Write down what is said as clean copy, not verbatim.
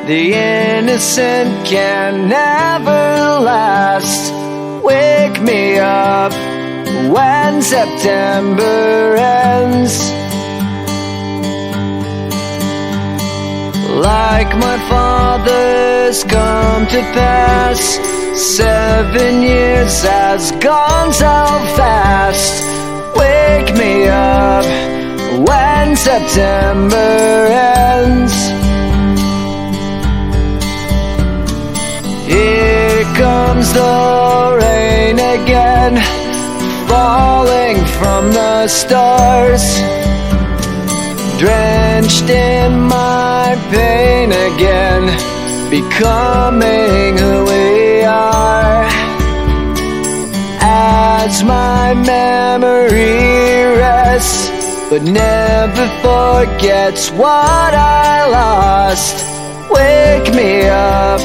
The innocent can never last. Wake me up when September ends. Like my father's come to pass, 7 years has gone so fast. Wake me up when September ends. Here comes the rain again, falling from the stars, drenched in my pain again, becoming who we are. As my memory rests, but never forgets what I lost. Wake me up